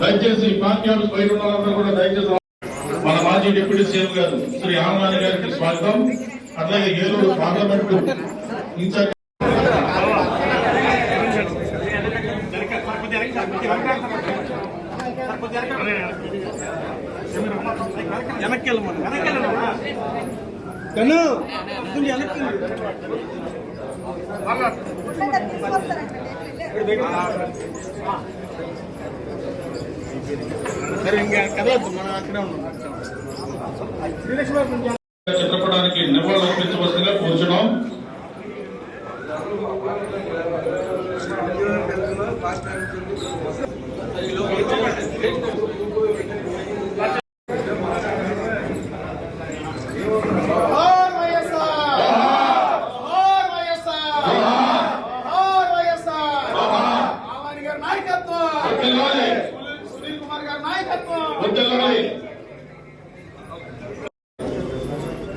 దయచేసి party office బయట ఉన్న వాళ్ళందరూ కూడా దయచేసి మన మాజీ డిప్యూటీ సీఎం గారు శ్రీ ఆనందాని గారికి స్వాగతం. అట్లాగే ఏలూరు పార్లమెంటు ఇన్ఛార్జ్ చిత్రపటానికి నివాళులు అర్పించవలసిందిగా కోరుచున్నాం.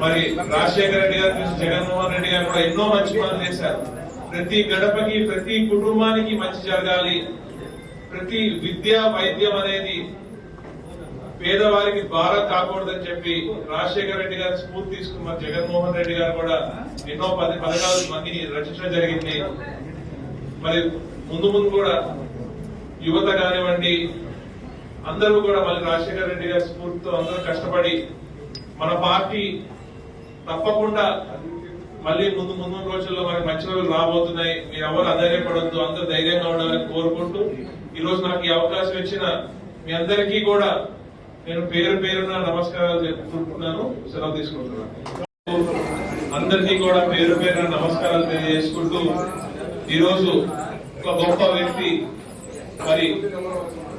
మరి రాజశేఖర రెడ్డి గారు జగన్మోహన్ రెడ్డి గారు కూడా ఎన్నో మంచి పనులు చేశారు. ప్రతి గడపకి ప్రతి కుటుంబానికి మంచి జరగాలి, ప్రతి విద్య వైద్యం అనేది పేదవారికి భారం కాకూడదని చెప్పి రాజశేఖర రెడ్డి గారు స్ఫూర్తి తీసుకున్నారు. జగన్మోహన్ రెడ్డి గారు కూడా ఎన్నో పథకాలు మందిని రచించడం జరిగింది. మరి ముందు ముందు కూడా యువత కానివ్వండి అందరూ కూడా మళ్ళీ రాజశేఖర రెడ్డి గారి స్ఫూర్తితో అందరూ కష్టపడి మన పార్టీ తప్పకుండా మళ్ళీ ముందు రోజుల్లో మనకి మంచి రోజులు రాబోతున్నాయి. మీరు ఎవరు అధైర్యపడొద్దు, అందరూ ధైర్యంగా ఉండాలని కోరుకుంటూ ఈ రోజు నాకు ఈ అవకాశం ఇచ్చిన మీ అందరికీ కూడా నేను పేరున నమస్కారాలు చెప్పుకుంటున్నాను. సెలవు తీసుకుంటున్నాను. అందరికీ కూడా పేరున నమస్కారాలు తెలియజేసుకుంటూ ఈరోజు ఒక గొప్ప వ్యక్తి మరి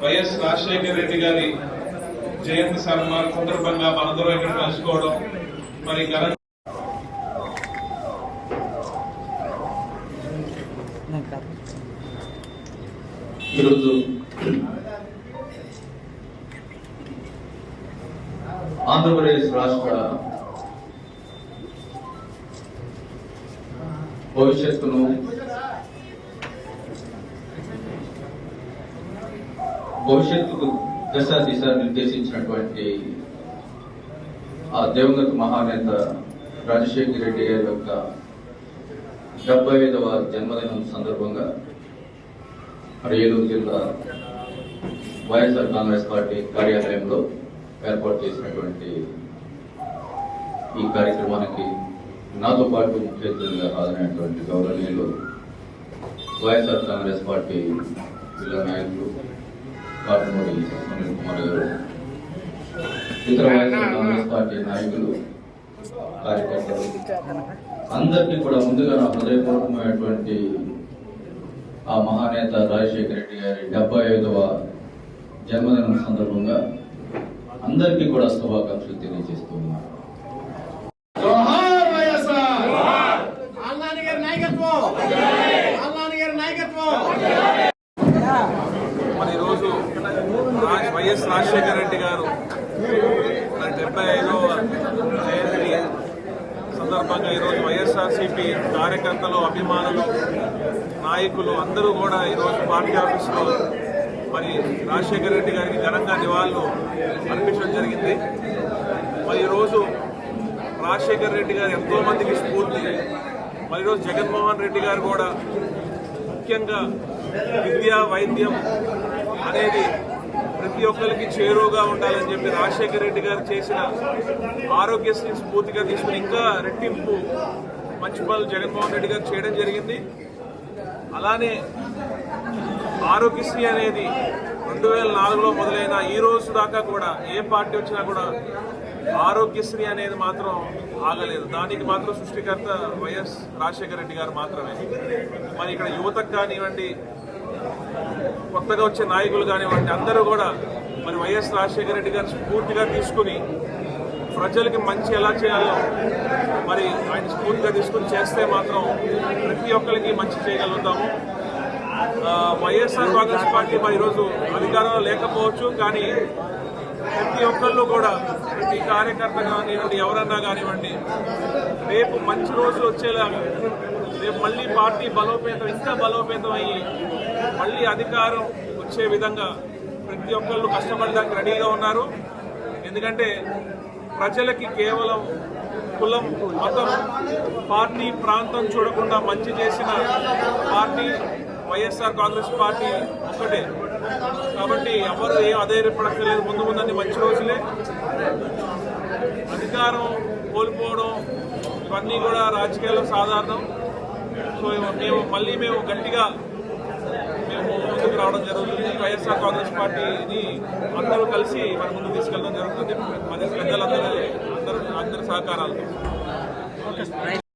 వైఎస్ రాజశేఖర రెడ్డి గారి జయంతి సందర్భంగా మనందరం ఇక్కడ కలుసుకోవడం మరి ఈరోజు ఆంధ్రప్రదేశ్ రాష్ట్ర భవిష్యత్తును భవిష్యత్తుకు దిశ నిర్దేశించినటువంటి ఆ దివంగత మహానేత రాజశేఖర రెడ్డి గారి యొక్క 75వ జన్మదినం సందర్భంగా ఏలూరు జిల్లా వైఎస్ఆర్ కాంగ్రెస్ పార్టీ కార్యాలయంలో ఏర్పాటు చేసినటువంటి ఈ కార్యక్రమానికి నాతో పాటు ముఖ్య అతిథిగా హాజరైనటువంటి గౌరవనీయులు వైఎస్ఆర్ కాంగ్రెస్ పార్టీ జిల్లా నాయకులు కాటమూరి సునీల్ కుమార్ గారు, ఇతర వైఎస్ఆర్ కాంగ్రెస్ పార్టీ నాయకులు, కార్యకర్తలు అందరికీ కూడా ముందుగా నా హృదయపూర్వకమైనటువంటి ఆ మహానేత రాజశేఖర రెడ్డి గారి 75వ జన్మదినం సందర్భంగా అందరికీ కూడా శుభాకాంక్షలు తెలియజేస్తున్నాను. మరి ఈరోజు వైఎస్ రాజశేఖర రెడ్డి గారు 75వ జయంతి సందర్భంగా ఈరోజు వైఎస్ఆర్సీపీ కార్యకర్తలు, అభిమానులు, నాయకులు అందరూ కూడా ఈరోజు పార్టీ ఆఫీసులో మరి రాజశేఖర రెడ్డి గారికి ఘనంగా నివాళులు అర్పించడం జరిగింది. మరి ఈరోజు రాజశేఖర రెడ్డి గారు ఎంతో మందికి స్ఫూర్తి. మరి ఈరోజు జగన్మోహన్ రెడ్డి గారు కూడా ముఖ్యంగా విద్య వైద్యం అనేది ప్రతి ఒక్కరికి చేరువుగా ఉండాలని చెప్పి రాజశేఖర రెడ్డి గారు చేసిన ఆరోగ్యశ్రీ స్ఫూర్తిగా తీసుకుని ఇంకా రెట్టింపు మంచి పనులు జగన్మోహన్ రెడ్డి గారు చేయడం జరిగింది. అలానే ఆరోగ్యశ్రీ అనేది 2004లో మొదలైన ఈ రోజు దాకా కూడా ఏ పార్టీ వచ్చినా కూడా ఆరోగ్యశ్రీ అనేది మాత్రం ఆగలేదు. దానికి మాత్రం సృష్టికర్త వైఎస్ రాజశేఖర రెడ్డి గారు మాత్రమే. మరి ఇక్కడ యువతకు కానివ్వండి, కొత్తగా వచ్చే నాయకులు కానివ్వండి, అందరూ కూడా మరి వైఎస్ రాజశేఖర రెడ్డి గారు స్ఫూర్తిగా తీసుకుని ప్రజలకి మంచి ఎలా చేయాలో మరి ఆయన స్ఫూర్తిగా తీసుకుని చేస్తే మాత్రం ప్రతి ఒక్కరికి మంచి చేయగలుగుతాము. వైఎస్ఆర్ కాంగ్రెస్ పార్టీ మరి ఈరోజు అధికారంలో లేకపోవచ్చు, కానీ ప్రతి ఒక్కళ్ళు కూడా ప్రతి కార్యకర్త కానివ్వండి ఎవరన్నా కానివ్వండి రేపు మంచి రోజులు వచ్చేలాగా రేపు మళ్ళీ పార్టీ బలోపేతం ఇంకా బలోపేతం అయ్యి మళ్ళీ అధికారం వచ్చే విధంగా ప్రతి ఒక్కళ్ళు కష్టపడడానికి రెడీగా ఉన్నారు. ఎందుకంటే ప్రజలకి కేవలం కులం మతం పార్టీ ప్రాంతం చూడకుండా మంచి చేసిన పార్టీ వైఎస్ఆర్ కాంగ్రెస్ పార్టీ ఒక్కటే. కాబట్టి ఎవరు ఏం అధైర్యపడక్కర్లేదు. ముందు ముందని మంచి రోజులే. అధికారం కోల్పోవడం ఇవన్నీ కూడా రాజకీయాల్లో సాధారణం. సో మేము గట్టిగా ముందుకు రావడం జరుగుతుంది. వైఎస్ఆర్ కాంగ్రెస్ పార్టీని అందరూ కలిసి మన ముందుకు తీసుకెళ్ళడం జరుగుతుంది. పెద్దలందరూ అందరి సహకారాలు.